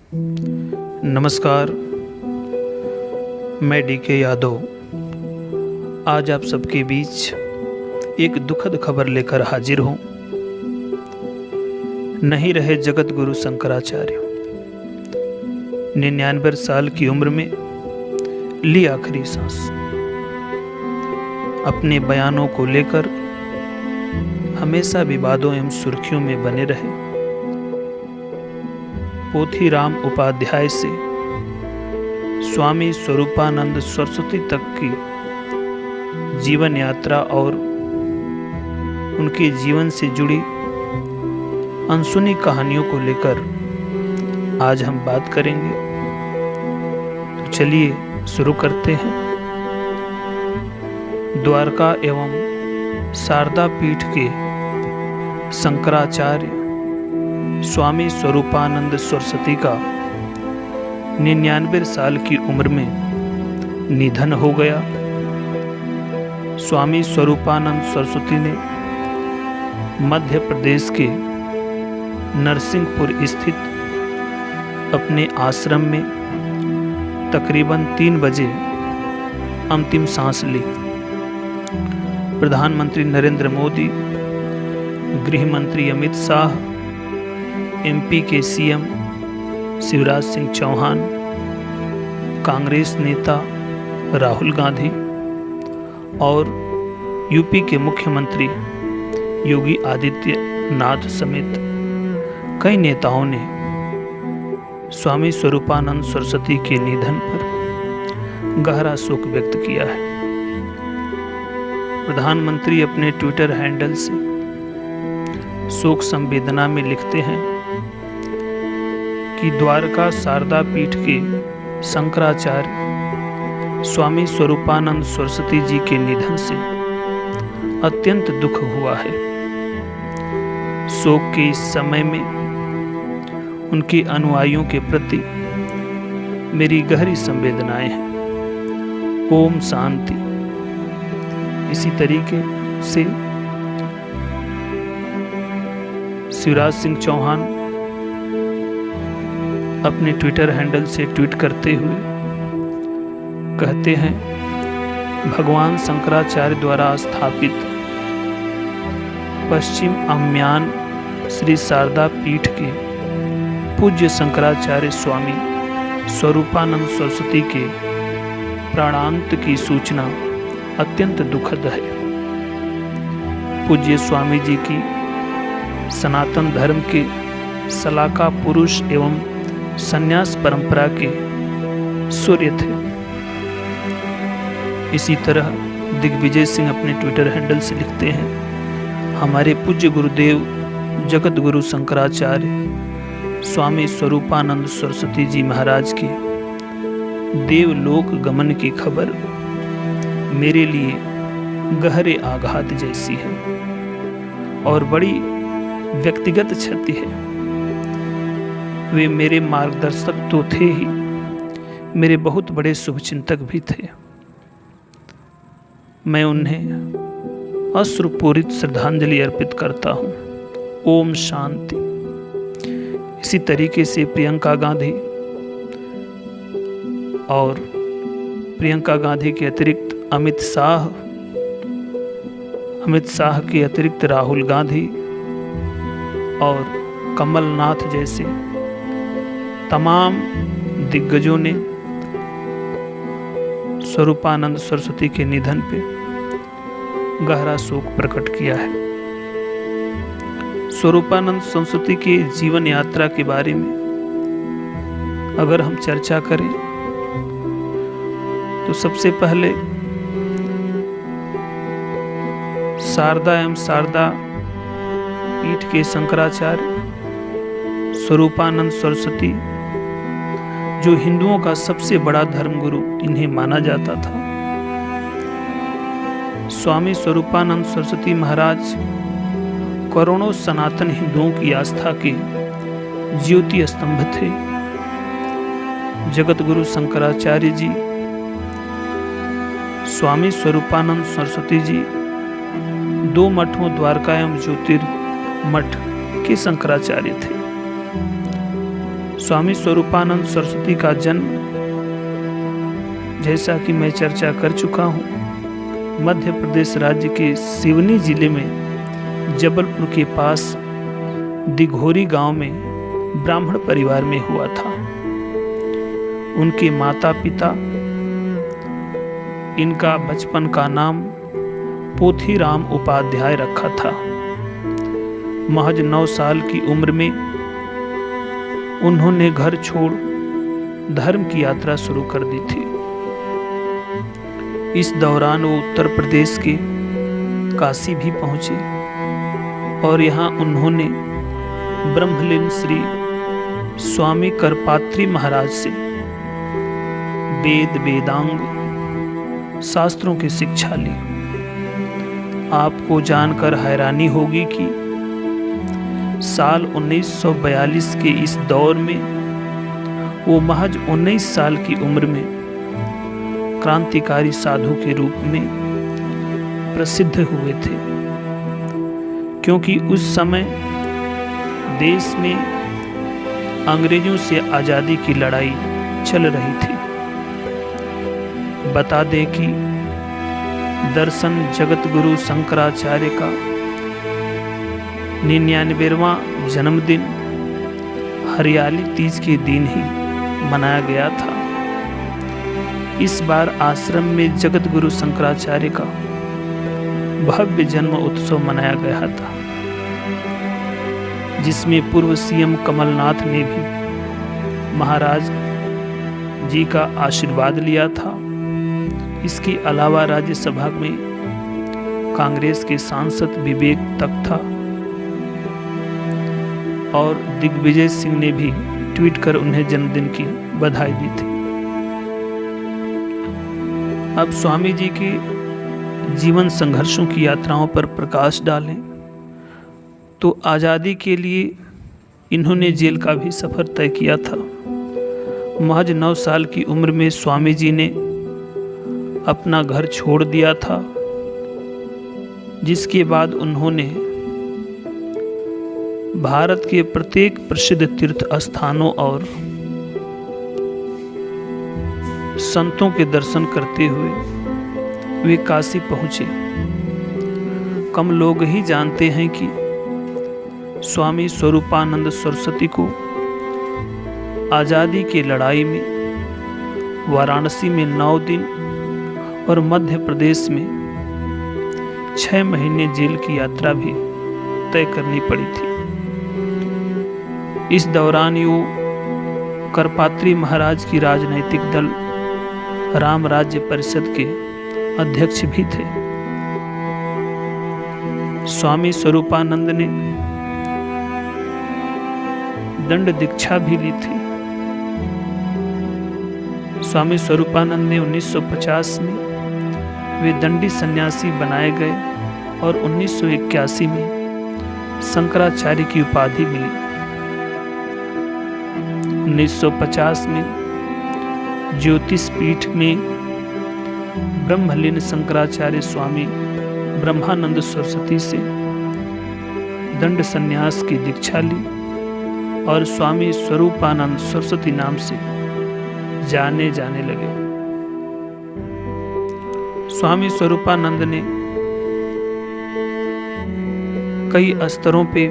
नमस्कार। मैं डीके यादव आज आप सबके बीच एक दुखद खबर लेकर हाजिर हूँ। नहीं रहे जगत गुरु शंकराचार्य। 99 साल की उम्र में ली आखिरी सांस। अपने बयानों को लेकर हमेशा विवादों एवं सुर्खियों में बने रहे। पोथीराम उपाध्याय से स्वामी स्वरूपानंद सरस्वती तक की जीवन यात्रा और उनके जीवन से जुड़ी अनसुनी कहानियों को लेकर आज हम बात करेंगे। तो चलिए शुरू करते हैं। द्वारका एवं शारदा पीठ के शंकराचार्य स्वामी स्वरूपानंद सरस्वती का 99 साल की उम्र में निधन हो गया। स्वामी स्वरूपानंद सरस्वती ने मध्य प्रदेश के नरसिंहपुर स्थित अपने आश्रम में तकरीबन 3 बजे अंतिम सांस ली। प्रधानमंत्री नरेंद्र मोदी, गृह मंत्री अमित शाह, एमपी के सीएम शिवराज सिंह चौहान, कांग्रेस नेता राहुल गांधी और यूपी के मुख्यमंत्री योगी आदित्यनाथ समेत कई नेताओं ने स्वामी स्वरूपानंद सरस्वती के निधन पर गहरा शोक व्यक्त किया है। प्रधानमंत्री अपने ट्विटर हैंडल से शोक संवेदना में लिखते हैं कि द्वारका शारदा पीठ के शंकराचार्य स्वामी स्वरूपानंद सरस्वती जी के निधन से अत्यंत दुख हुआ है। शोक के इस समय में उनके अनुयायियों के प्रति मेरी गहरी संवेदनाएं हैं। ओम शांति। इसी तरीके से शिवराज सिंह चौहान अपने ट्विटर हैंडल से ट्वीट करते हुए कहते हैं, भगवान शंकराचार्य द्वारा स्थापित पश्चिम अम्यान श्री शारदा पीठ के पूज्य शंकराचार्य स्वामी स्वरूपानंद सरस्वती के प्राणांत की सूचना अत्यंत दुखद है। पूज्य स्वामी जी की सनातन धर्म के सलाका पुरुष एवं संन्यास परंपरा के सूर्य थे। इसी तरह दिग्विजय सिंह अपने ट्विटर हैंडल से लिखते हैं, हमारे पूज्य गुरुदेव जगत गुरु शंकराचार्य स्वामी स्वरूपानंद सरस्वती जी महाराज के देवलोक गमन की खबर मेरे लिए गहरे आघात जैसी है और बड़ी व्यक्तिगत क्षति है। वे मेरे मार्गदर्शक तो थे ही, मेरे बहुत बड़े शुभचिंतक भी थे। मैं उन्हें अश्रुपूरित श्रद्धांजलि अर्पित करता हूँ। ओम शांति। इसी तरीके से प्रियंका गांधी और प्रियंका गांधी के अतिरिक्त अमित शाह के अतिरिक्त राहुल गांधी और कमलनाथ जैसे तमाम दिग्गजों ने स्वरूपानंद सरस्वती के निधन पे गहरा शोक प्रकट किया है। स्वरूपानंद सरस्वती के जीवन यात्रा के बारे में अगर हम चर्चा करें तो सबसे पहले शारदा एवं शारदा पीठ के शंकराचार्य स्वरूपानंद सरस्वती, जो हिंदुओं का सबसे बड़ा धर्मगुरु इन्हें माना जाता था। स्वामी स्वरूपानंद सरस्वती महाराज करोड़ों सनातन हिंदुओं की आस्था के ज्योति स्तंभ थे। जगत गुरु शंकराचार्य जी स्वामी स्वरूपानंद सरस्वती जी 2 मठों द्वारका एवं ज्योतिर्मठ के शंकराचार्य थे। स्वामी स्वरूपानंद सरस्वती का जन्म, जैसा कि मैं चर्चा कर चुका हूँ, मध्य प्रदेश राज्य के सिवनी जिले में जबलपुर के पास दिघोरी गांव में ब्राह्मण परिवार में हुआ था। उनके माता पिता इनका बचपन का नाम पोथीराम उपाध्याय रखा था। महज 9 साल की उम्र में उन्होंने घर छोड़ धर्म की यात्रा शुरू कर दी थी। इस दौरान वो उत्तर प्रदेश के काशी भी पहुंचे और यहाँ उन्होंने ब्रह्मलीन श्री स्वामी करपात्री महाराज से वेद वेदांग शास्त्रों की शिक्षा ली। आपको जानकर हैरानी होगी कि साल 1942 के इस दौर में वो महज 19 साल की उम्र में क्रांतिकारी साधु के रूप में प्रसिद्ध हुए थे, क्योंकि उस समय देश में अंग्रेजों से आज़ादी की लड़ाई चल रही थी। बता दें कि दर्शन जगत गुरु शंकराचार्य का 99वां जन्मदिन हरियाली तीज के दिन ही मनाया गया था। इस बार आश्रम में जगत गुरु शंकराचार्य का भव्य जन्म उत्सव मनाया गया था, जिसमें पूर्व सीएम कमलनाथ ने भी महाराज जी का आशीर्वाद लिया था। इसके अलावा राज्यसभा में कांग्रेस के सांसद विवेक तख्ता और दिग्विजय सिंह ने भी ट्वीट कर उन्हें जन्मदिन की बधाई दी थी। अब स्वामी जी के जीवन संघर्षों की यात्राओं पर प्रकाश डालें तो आज़ादी के लिए इन्होंने जेल का भी सफ़र तय किया था। महज 9 साल की उम्र में स्वामी जी ने अपना घर छोड़ दिया था, जिसके बाद उन्होंने भारत के प्रत्येक प्रसिद्ध तीर्थ स्थानों और संतों के दर्शन करते हुए वे काशी पहुँचे। कम लोग ही जानते हैं कि स्वामी स्वरूपानंद सरस्वती को आज़ादी की लड़ाई में वाराणसी में 9 दिन और मध्य प्रदेश में 6 महीने जेल की यात्रा भी तय करनी पड़ी थी। इस दौरान वो करपात्री महाराज की राजनैतिक दल राम राज्य परिषद के अध्यक्ष भी थे। स्वामी स्वरूपानंद ने दंड दीक्षा भी ली थी। स्वामी स्वरूपानंद ने 1950 में वे दंडी सन्यासी बनाए गए और 1981 में शंकराचार्य की उपाधि मिली। 1950 में ज्योतिष पीठ में ब्रह्मलीन शंकराचार्य स्वामी ब्रह्मानंद सरस्वती से दंड संन्यास की दीक्षा ली और स्वामी स्वरूपानंद सरस्वती नाम से जाने लगे। स्वामी स्वरूपानंद ने कई स्तरों पे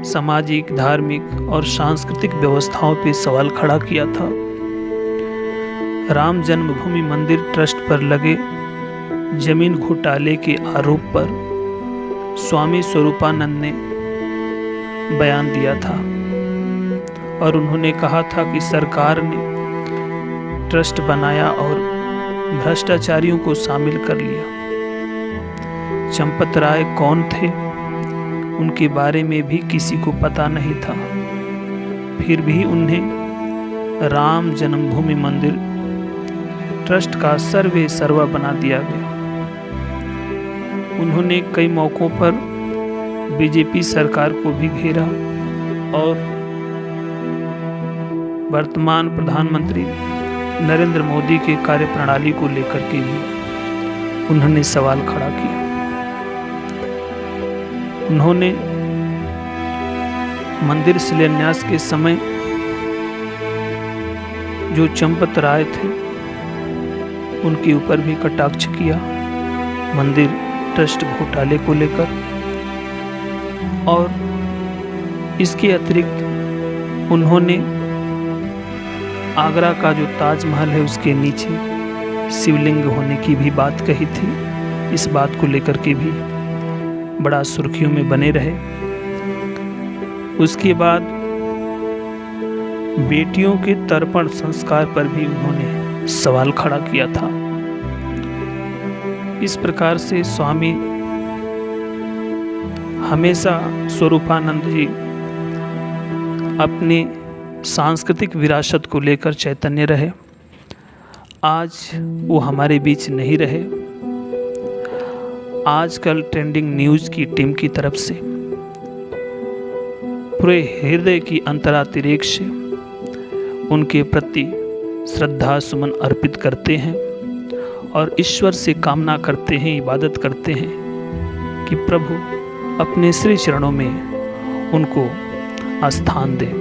सामाजिक, धार्मिक और सांस्कृतिक व्यवस्थाओं पे सवाल खड़ा किया था। राम जन्मभूमि मंदिर ट्रस्ट पर लगे जमीन घोटाले के आरोप पर स्वामी स्वरूपानंद ने बयान दिया था और उन्होंने कहा था कि सरकार ने ट्रस्ट बनाया और भ्रष्टाचारियों को शामिल कर लिया। चंपत राय कौन थे, उनके बारे में भी किसी को पता नहीं था। फिर भी उन्हें राम जन्मभूमि मंदिर ट्रस्ट का सर्वे सर्वा बना दिया गया। उन्होंने कई मौकों पर बीजेपी सरकार को भी घेरा और वर्तमान प्रधानमंत्री नरेंद्र मोदी के कार्यप्रणाली को लेकर के भी उन्होंने सवाल खड़ा किया। उन्होंने मंदिर शिलान्यास के समय जो चंपत राय थे उनके ऊपर भी कटाक्ष किया मंदिर ट्रस्ट घोटाले को लेकर। और इसके अतिरिक्त उन्होंने आगरा का जो ताजमहल है उसके नीचे शिवलिंग होने की भी बात कही थी। इस बात को लेकर के भी बड़ा सुर्खियों में बने रहे। उसके बाद बेटियों के तर्पण संस्कार पर भी उन्होंने सवाल खड़ा किया था। इस प्रकार से स्वामी हमेशा स्वरूपानंद जी अपने सांस्कृतिक विरासत को लेकर चैतन्य रहे। आज वो हमारे बीच नहीं रहे। आजकल ट्रेंडिंग न्यूज़ की टीम की तरफ से पूरे हृदय की अंतरातिरेक से उनके प्रति श्रद्धा सुमन अर्पित करते हैं और ईश्वर से कामना करते हैं, इबादत करते हैं कि प्रभु अपने श्री चरणों में उनको स्थान दे।